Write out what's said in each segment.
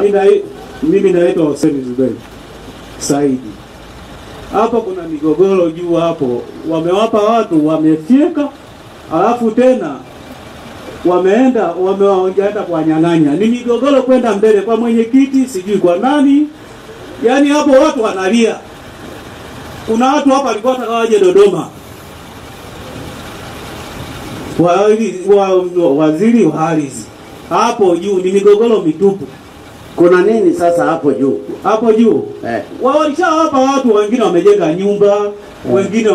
shida yako. Mimi naitwa Hussein Zuberi Saidi. Hapa kuna migogoro juu hapo. Wamewapa watu wamefyeka, alafu tena wamewaenda kwa nyang'anya. Ni migogoro kwenda mbele kwa mwenyekiti, sijui kwa nani. Yaani hapo watu wanalia. Kuna watu hapa walikuwa watakawaje Dodoma. Waziri wa ardhi. Hapo juu ni migogoro mitupu. Kuna nini sasa hapo juu? Hapo juu? Walishawapa watu, wengine wamejenga nyumba, wengine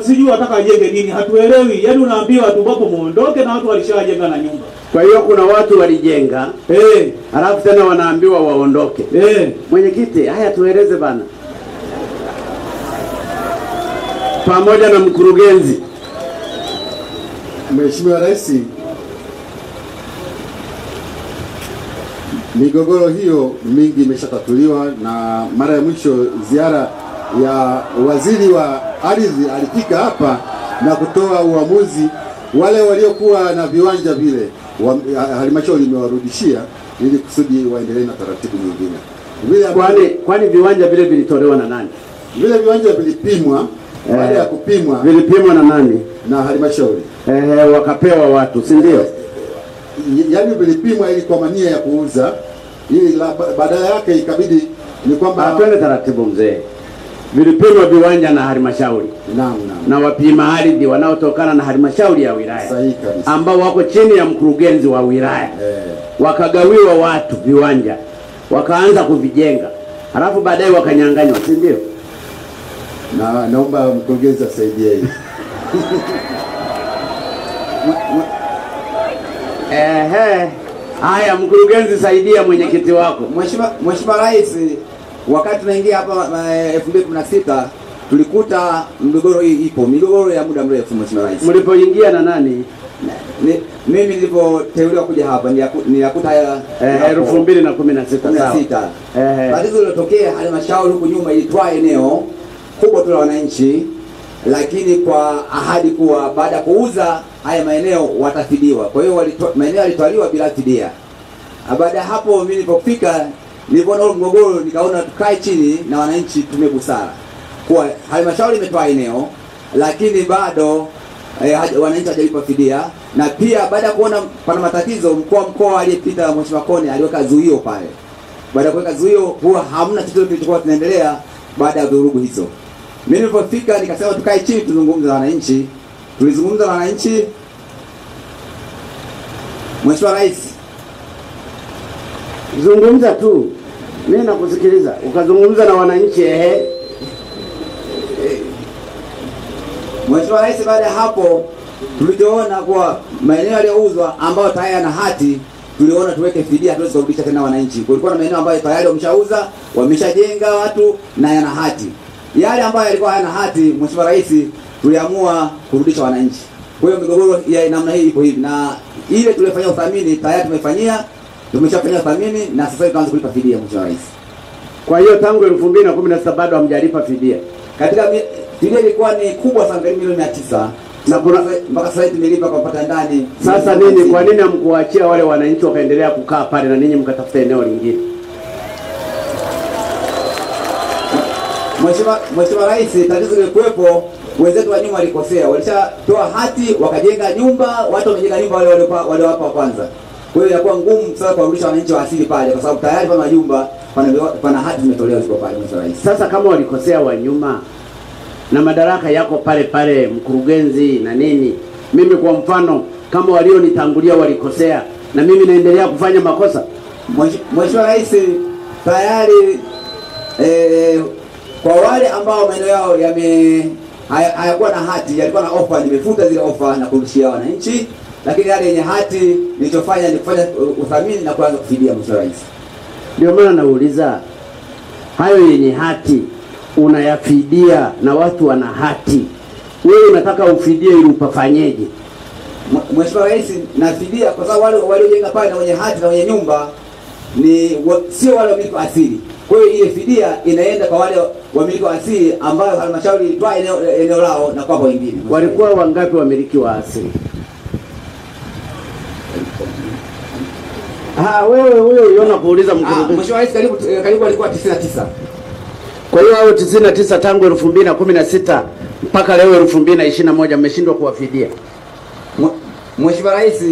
sijui wataka jenge nini, hatuelewi. Yaani unaambiwa watu wapo muondoke na watu walishajenga na nyumba. Kwa hiyo kuna watu walijenga, alafu tena wanaambiwa waondoke. Mwenyekiti, haya tueleze bana. Pamoja na mkurugenzi. Mheshimiwa Rais, migogoro hiyo mingi imeshatatuliwa, na mara ya mwisho ziara ya waziri wa ardhi alifika hapa na kutoa uamuzi. Wale waliokuwa na viwanja vile halmashauri imewarudishia ili kusudi waendelee na taratibu nyingine. Kwani viwanja vile vilitolewa na nani? Vile viwanja vilipimwa. Baada ya kupimwa, vilipimwa na nani? Na halmashauri. Wakapewa watu, si ndio? Yaani vilipimwa ili kwa mania ya kuuza, ili baadaye yake ikabidi ni kwamba twende taratibu mzee. Vilipimwa viwanja na halmashauri. Naam. Na wapima ardhi wanaotokana na halmashauri ya wilaya. Sahihi kabisa. Ambao wako chini ya mkurugenzi wa wilaya. Wakagawiwa watu viwanja, wakaanza kuvijenga. Halafu baadaye wakanyang'anywa, si ndio? Naomba mkurugenzi asaidie hili. Haya, mkurugenzi saidia mwenyekiti wako. Mheshimiwa Rais, wakati tunaingia hapa 2016 tulikuta migogoro hii ipo, migogoro ya muda mrefu. Mheshimiwa Rais, mlipoingia na nani? Mimi nilipoteuliwa kuja hapa niliyakuta 2016. Tatizo lilotokea, halmashauri huku nyuma ilitoa eneo kubwa tu la wananchi, lakini kwa ahadi kuwa baada ya kuuza haya maeneo watafidiwa. Kwa hiyo maeneo yalitwaliwa bila fidia. Baada ya hapo mimi nilipofika, nilipoona mgogoro, nikaona tukae chini na wananchi tumie busara. Kwa halmashauri imetoa eneo, lakini bado wananchi hajalipa fidia. Na pia baada ya kuona pana matatizo, mkoa aliyepita Mheshimiwa Kone aliweka zuio pale. Baada ya kuweka zuio, huwa hamna chochote kilichokuwa kinaendelea baada ya vurugu hizo. Mimi nilipofika nikasema tukae chini tuzungumze na wananchi. Tulizungumza na wananchi. Mheshimiwa Rais, zungumza tu. Mimi nakusikiliza. Ukazungumza na wananchi Mheshimiwa Rais, baada ya hapo tulijoona kwa maeneo yaliyouzwa ambayo tayari yana hati, tuliona tuweke fidia, hatuwezi kurudisha tena wananchi. Kulikuwa na maeneo ambayo tayari wameshauza, wameshajenga watu na yana hati. Yale ambayo yalikuwa hayana hati, Mheshimiwa Rais, tuliamua kurudisha wananchi. Kwa hiyo migogoro ya namna hii ipo hivi, na ile tulifanya uthamini tayari tumeshafanya uthamini na sasa tunaanza kulipa fidia, Mheshimiwa Rais. Kwa hiyo tangu 2016 bado hamjalipa fidia. Katika fidia ilikuwa ni kubwa sana, milioni 900. Na mpaka sasa tumelipa kwa pata ndani. Sasa nini, kwa nini hamkuachia wale wananchi wakaendelea kukaa pale na ninyi mkatafuta eneo lingine? Mheshimiwa Rais, tatizo lilikuwepo, wenzetu wa nyuma walikosea. Walishatoa hati wakajenga nyumba, watu wamejenga nyumba wale hapa kwanza. Kwa hiyo inakuwa ngumu sasa kurudisha wananchi wa asili pale, kwa sababu tayari pana majumba, pana hati zimetolewa ziko pale, Mheshimiwa Rais. Sasa kama walikosea wa nyuma na madaraka yako pale pale, mkurugenzi na nini, mimi kwa mfano kama walionitangulia walikosea na mimi naendelea kufanya makosa, Mheshimiwa Rais, tayari kwa wale ambao maeneo yao hayakuwa na hati, yalikuwa na ofa, nimefuta zile ofa na kurudishia wananchi. Lakini yale yenye hati nilichofanya ni kufanya uthamini na kuanza kufidia, Mheshimiwa Rais. Ndio maana nauliza, hayo yenye hati unayafidia na watu wana hati, wewe unataka ufidie ili upafanyeje? Mheshimiwa Rais, nafidia kwa sababu wale waliojenga pale na wenye hati na wenye nyumba sio wale wamiliki asili. Kwa hiyo ile fidia inaenda kwa wale wamiliki wa asili ambao halmashauri ilitoa eneo lao na kwa wengine. Walikuwa wangapi wamiliki wa asili? Wewe huyo uliona kuuliza mkurugenzi. Mheshimiwa Rais karibu alikuwa 99. Kwa hiyo hao 99 tangu 2016 mpaka leo 2021 mmeshindwa kuwafidia. Mheshimiwa Rais,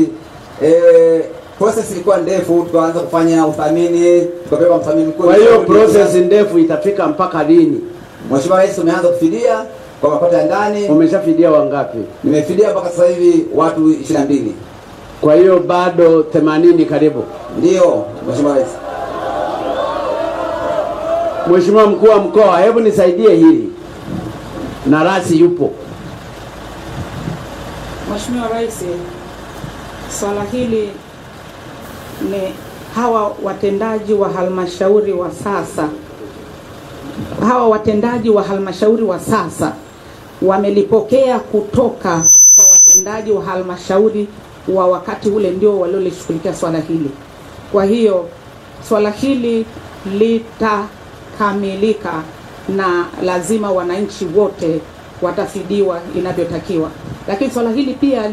process ilikuwa ndefu, tukaanza kufanya uthamini, tukapewa mthamini mkuu. Kwa hiyo process ndefu itafika mpaka lini? Mheshimiwa Rais, tumeanza kufidia kwa mapato ya ndani. Umeshafidia wangapi? Nimefidia mpaka sasa hivi watu 22. Kwa hiyo bado 80 karibu. Ndio, Mheshimiwa Rais. Mheshimiwa mkuu wa mkoa, hebu nisaidie hili. Na rasi yupo. Mheshimiwa Rais, swala hili ni hawa watendaji wa halmashauri wa sasa. Hawa watendaji wa halmashauri wa sasa wamelipokea kutoka kwa watendaji wa halmashauri wa wakati ule, ndio waliolishughulikia swala hili. Kwa hiyo swala hili litakamilika na lazima wananchi wote watafidiwa inavyotakiwa. Lakini swala hili pia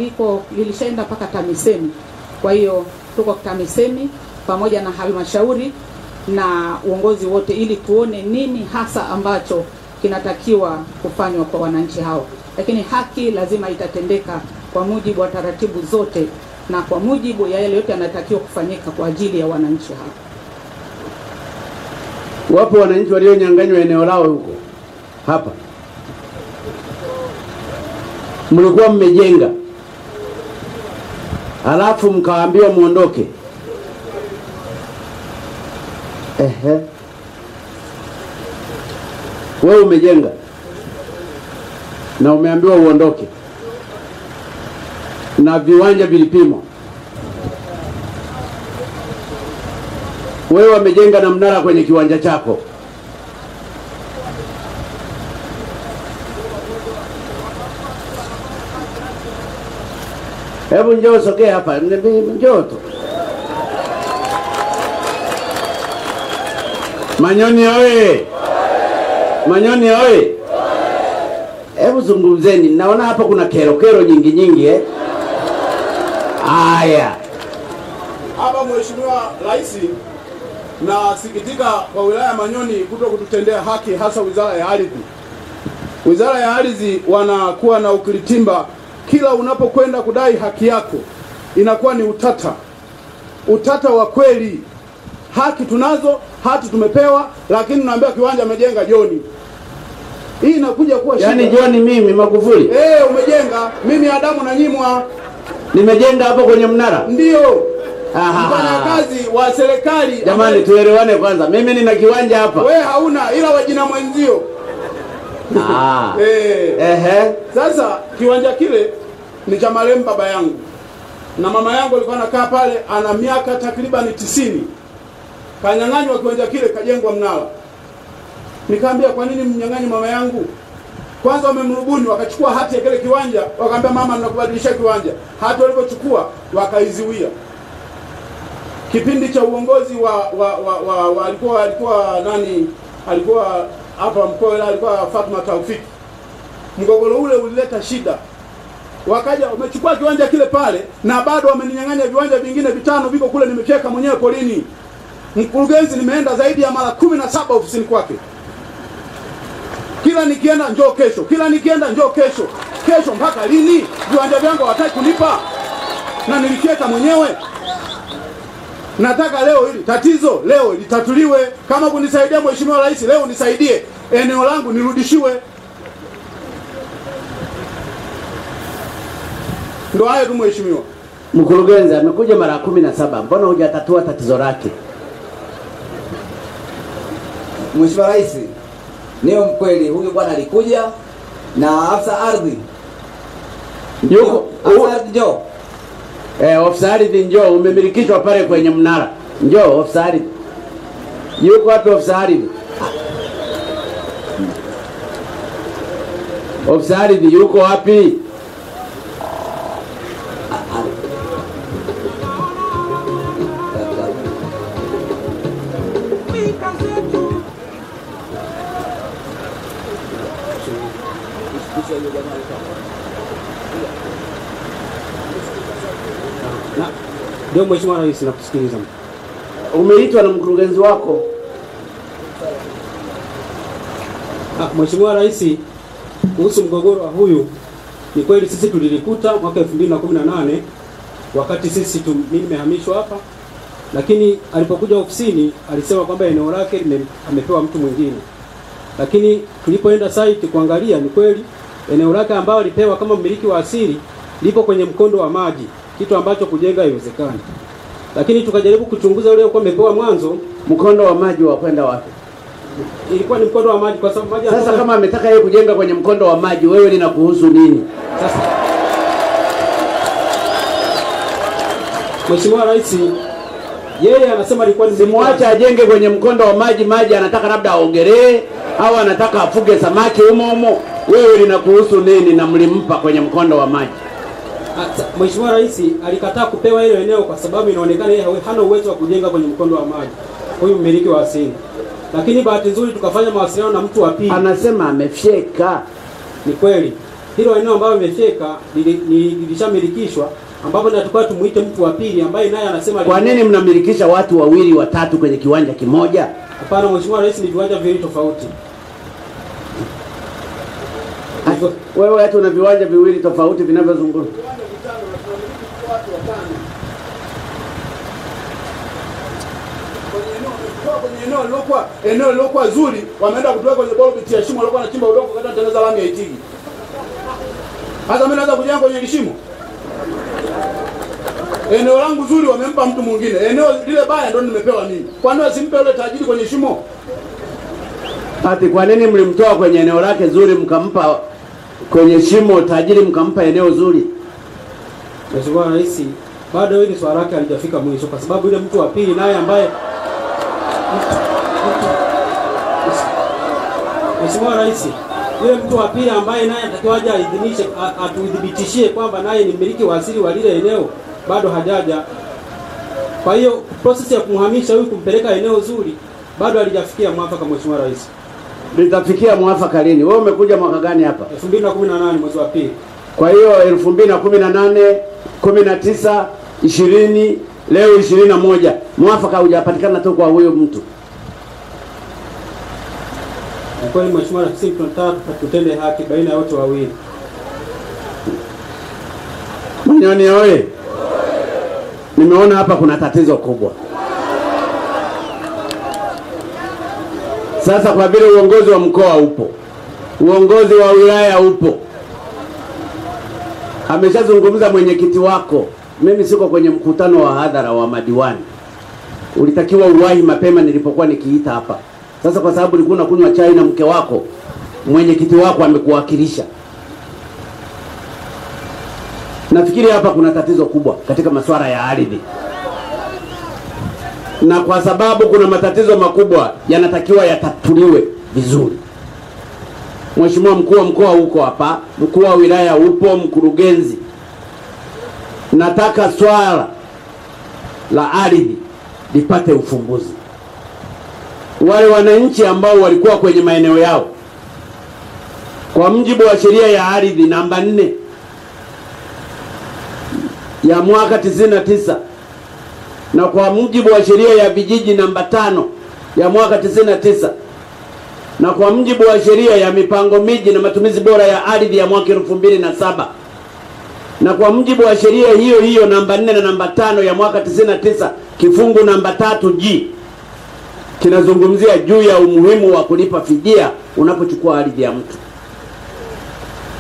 lilishaenda mpaka TAMISEMI. Kwa hiyo tuko TAMISEMI pamoja na halmashauri na uongozi wote ili tuone nini hasa ambacho kinatakiwa kufanywa kwa wananchi hao. Lakini haki lazima itatendeka kwa mujibu wa taratibu zote na kwa mujibu ya yale yote yanatakiwa kufanyika kwa ajili ya wananchi hao. Wapo wananchi walionyang'anywa eneo lao huko. Hapa. Mlikuwa mmejenga. Alafu mkaambiwa muondoke. Wewe umejenga na umeambiwa uondoke. Na viwanja vilipimwa. Wewe wamejenga na mnara kwenye kiwanja chako. Hebu njoo sogea hapa, njoo tu. Manyoni oye! Manyoni oye! Hebu zungumzeni, naona hapa kuna kero nyingi Haya. Hapa Mheshimiwa Rais, na sikitika kwa wilaya Manyoni kuto kututendea haki, hasa Wizara ya Ardhi. Wizara ya Ardhi wanakuwa na ukiritimba, kila unapokwenda kudai haki yako inakuwa ni utata wa kweli. Haki tunazo, hati tumepewa, lakini naambia kiwanja amejenga Joni. Hii inakuja kuwa shida. Yaani Joni mimi Magufuli? Umejenga, mimi Adamu na nyimwa. Nimejenga hapo kwenye mnara? Ndio. Mfanyakazi wa serikali. Jamani tuelewane kwanza. Mimi nina kiwanja hapa. Wewe hauna, ila wajina mwenzio. Sasa kiwanja kile ni cha marehemu baba yangu. Na mama yangu alikuwa anakaa pale, ana miaka takriban 90. Kanyang'anywa kiwanja kile, kajengwa mnara. Nikamwambia kwa nini mnyang'anyi mama yangu? Kwanza wamemrubuni, wakachukua hati ya kile kiwanja, wakaambia mama ninakubadilisha kiwanja. Hati walipochukua wakaiziwia. Kipindi cha uongozi alikuwa hapa mkoa, alikuwa Fatma Taufiki. Mgogoro ule ulileta shida. Wakaja wamechukua kiwanja kile pale na bado wameninyang'anya viwanja vingine 5 viko kule, nimecheka mwenyewe polini. Mkurugenzi nimeenda zaidi ya mara 17 ofisini kwake. Kila nikienda njoo kesho, kila nikienda njoo kesho. Kesho mpaka lini? Viwanja vyangu hawataki kunipa. Na nilicheka mwenyewe. Nataka leo hili tatizo leo litatuliwe. Kama kunisaidia Mheshimiwa Rais, leo nisaidie. Eneo langu nirudishiwe. Ndio hayo tu Mheshimiwa. Mkurugenzi amekuja mara 17. Mbona hujatatua tatizo lake? Mheshimiwa Rais, leo mkweli huyu bwana alikuja na afisa ardhi. Yuko njoo. Ofisa ardhi njoo, umemilikishwa pale kwenye mnara. Njoo ofisa ardhi. Yuko wapi ofisa ardhi? Ofisa ardhi yuko wapi? Ndio Mheshimiwa Rais, nakusikiliza. Umeitwa na mkurugenzi wako. Mheshimiwa Rais, kuhusu mgogoro wa huyu, ni kweli sisi tulilikuta mwaka 2018 wakati sisi mimi nimehamishwa hapa, lakini alipokuja ofisini alisema kwamba eneo lake amepewa mtu mwingine. Lakini tulipoenda site kuangalia, ni kweli eneo lake ambalo alipewa kama mmiliki wa asili lipo kwenye mkondo wa maji, kitu ambacho kujenga haiwezekani. Lakini tukajaribu kuchunguza yule aliyekuwa amepewa mwanzo. Mkondo wa maji wa kwenda wapi? Ilikuwa ni mkondo wa maji kwa sababu maji. Sasa kama ametaka yeye kujenga kwenye mkondo wa maji, wewe linakuhusu nini? Sasa Mheshimiwa Rais, yeye anasema alikuwa ni simwacha ajenge kwenye mkondo wa maji, maji anataka labda aogelee au anataka afuge samaki humo. Wewe linakuhusu nini na mlimpa kwenye mkondo wa maji? Mheshimiwa Rais alikataa kupewa ile eneo kwa sababu inaonekana yeye hana uwezo wa kujenga kwenye mkondo wa maji, huyu mmiliki wa asili. Lakini bahati nzuri tukafanya mawasiliano na mtu wa pili. Anasema amefyeka. Ni kweli. Hilo eneo ambalo amefyeka lilishamilikishwa, ambapo natakuwa tumuite mtu wa pili ambaye naye anasema. Kwa nini mnamilikisha watu wawili watatu kwenye kiwanja kimoja? Hapana Mheshimiwa Rais, ni viwanja viwili tofauti. Wewe hata una viwanja viwili tofauti vinavyozunguka. Eneo lilokuwa zuri wameenda kutoka kwenye bolo ya shimo, walikuwa wanachimba udongo wakati wanatengeneza lami ya Itigi. Sasa mimi naweza kujenga kwenye shimo? Eneo langu zuri wamempa mtu mwingine. Eneo lile baya ndio nimepewa mimi. Kwa nini wasimpe yule tajiri kwenye shimo? Ati kwa nini mlimtoa kwenye eneo lake zuri mkampa kwenye shimo tajiri mkampa eneo zuri? Mheshimiwa Rais, bado hili swala lake halijafika mwisho kwa sababu yule mtu wa pili naye ambaye Mheshimiwa Rais, yule mtu wa pili ambaye naye anatakiwa aje aidhinishe, atudhibitishie kwamba naye ni mmiliki wa asili wa lile eneo, bado hajaja. Kwa hiyo process ya kumhamisha huyu kumpeleka eneo zuri bado halijafikia mwafaka Mheshimiwa Rais. Litafikia mwafaka lini? Wewe umekuja mwaka gani hapa? 2018 mwezi wa pili. Kwa hiyo 2018, 19, 20, leo 21. Mwafaka hujapatikana tu kwa huyo mtu. Kwa hiyo Mheshimiwa Rais, tunataka tutende haki baina ya wote wawili. Manyoni oye. Nimeona hapa kuna tatizo kubwa. Sasa kwa vile uongozi wa mkoa upo, uongozi wa wilaya upo, ameshazungumza mwenyekiti wako, mimi siko kwenye mkutano wa hadhara wa madiwani. Ulitakiwa uwahi mapema nilipokuwa nikiita hapa. Sasa kwa sababu ulikuwa unakunywa chai na mke wako, mwenyekiti wako amekuwakilisha. Nafikiri hapa kuna tatizo kubwa katika masuala ya ardhi. Na kwa sababu kuna matatizo makubwa yanatakiwa yatatuliwe vizuri. Mheshimiwa mkuu wa mkoa uko hapa, mkuu wa wilaya upo, mkurugenzi. Nataka swala la ardhi lipate ufumbuzi. Wale wananchi ambao walikuwa kwenye maeneo yao, kwa mujibu wa sheria ya ardhi namba 4 ya mwaka 99 na kwa mujibu wa sheria ya vijiji namba 5 ya mwaka 99 na kwa mujibu wa sheria ya mipango miji na matumizi bora ya ardhi ya mwaka 2007 na kwa mujibu wa sheria hiyo hiyo namba 4 na namba 5 ya mwaka 99 kifungu namba 3G kinazungumzia juu ya umuhimu wa kulipa fidia unapochukua ardhi ya mtu.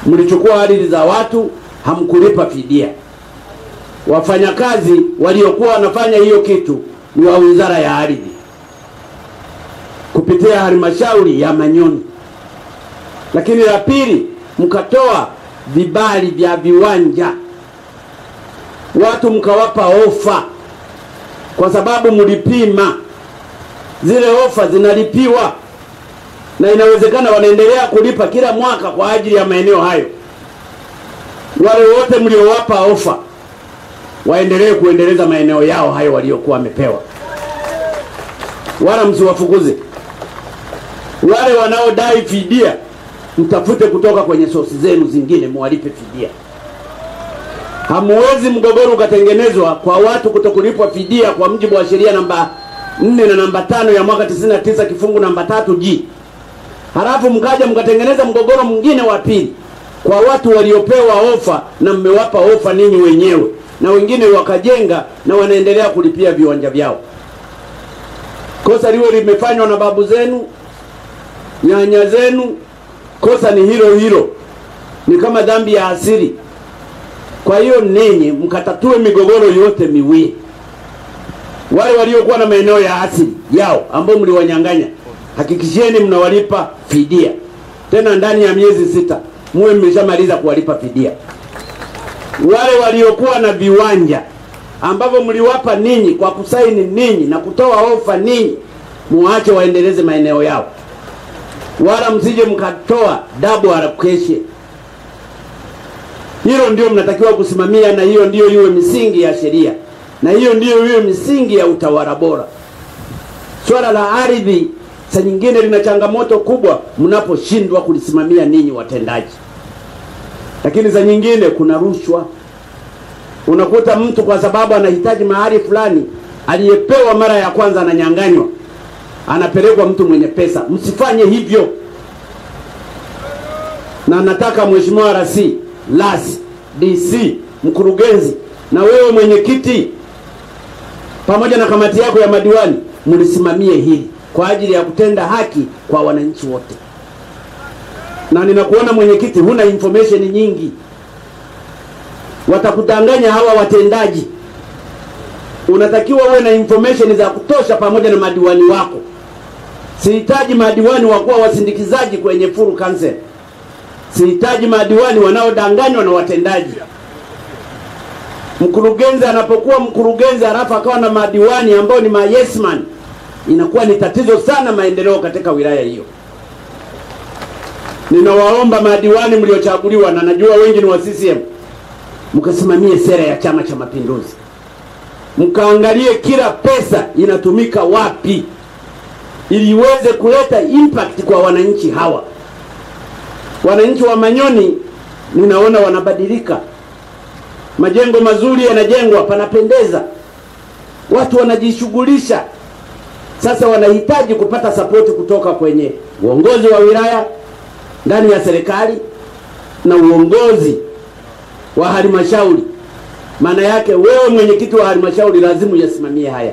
Mlichukua ardhi za watu, hamkulipa fidia. Wafanyakazi waliokuwa wanafanya hiyo kitu ni wa Wizara ya Ardhi kupitia halmashauri ya Manyoni. Lakini la pili, mkatoa vibali vya viwanja, watu mkawapa ofa kwa sababu mlipima. Zile ofa zinalipiwa na inawezekana wanaendelea kulipa kila mwaka kwa ajili ya maeneo hayo. Wale wote mliowapa ofa waendelee kuendeleza maeneo yao hayo waliokuwa wamepewa, wala msiwafukuze. Wale wanaodai fidia mtafute kutoka kwenye sosi zenu zingine, muwalipe fidia. Hamuwezi mgogoro ukatengenezwa kwa watu kutokulipwa fidia kwa mujibu wa sheria namba 4 na namba 5 ya mwaka 99 kifungu namba 3G. Halafu mkaja mkatengeneza mgogoro mwingine wa pili kwa watu waliopewa ofa na mmewapa ofa ninyi wenyewe, na wengine wakajenga na wanaendelea kulipia viwanja vyao. Kosa liwe limefanywa na babu zenu, nyanya zenu, kosa ni hilo hilo, ni kama dhambi ya asili. Kwa hiyo ninyi mkatatue migogoro yote miwili. Wale waliokuwa na maeneo ya asili yao ambao mliwanyang'anya, hakikisheni mnawalipa fidia. Tena ndani ya miezi 6 muwe mmeshamaliza kuwalipa fidia. Wale waliokuwa na viwanja ambavyo mliwapa ninyi kwa kusaini ninyi na kutoa ofa ninyi, muache waendeleze maeneo yao. Wala msije mkatoa double allocation. Hilo ndio mnatakiwa kusimamia, na hiyo ndio iwe misingi ya sheria, na hiyo ndio iwe misingi ya utawala bora. Swala la ardhi saa nyingine lina changamoto kubwa mnaposhindwa kulisimamia ninyi watendaji. Lakini saa nyingine kuna rushwa. Unakuta mtu kwa sababu anahitaji mahali fulani, aliyepewa mara ya kwanza ananyang'anywa, anapelekwa mtu mwenye pesa. Msifanye hivyo. Na nataka Mheshimiwa RC, LAS, DC, mkurugenzi na wewe mwenyekiti pamoja na kamati yako ya madiwani mlisimamie hili kwa ajili ya kutenda haki kwa wananchi wote. Na ninakuona mwenyekiti huna information nyingi. Watakudanganya hawa watendaji. Unatakiwa uwe na information za kutosha pamoja na madiwani wako. Sihitaji madiwani wakuwa wasindikizaji kwenye full council. Sihitaji madiwani wanaodanganywa na watendaji. Mkurugenzi anapokuwa mkurugenzi halafu akawa na madiwani ambao ni ma yes man, inakuwa ni tatizo sana maendeleo katika wilaya hiyo. Ninawaomba madiwani mliochaguliwa, na najua wengi ni wa CCM, mkasimamie sera ya Chama cha Mapinduzi. Mkaangalie kila pesa inatumika wapi ili iweze kuleta impact kwa wananchi hawa. Wananchi wa Manyoni ninaona wanabadilika. Majengo mazuri yanajengwa, panapendeza. Watu wanajishughulisha. Sasa wanahitaji kupata support kutoka kwenye uongozi wa wilaya ndani ya serikali na uongozi wa halmashauri. Maana yake wewe mwenyekiti wa halmashauri lazima uyasimamie haya.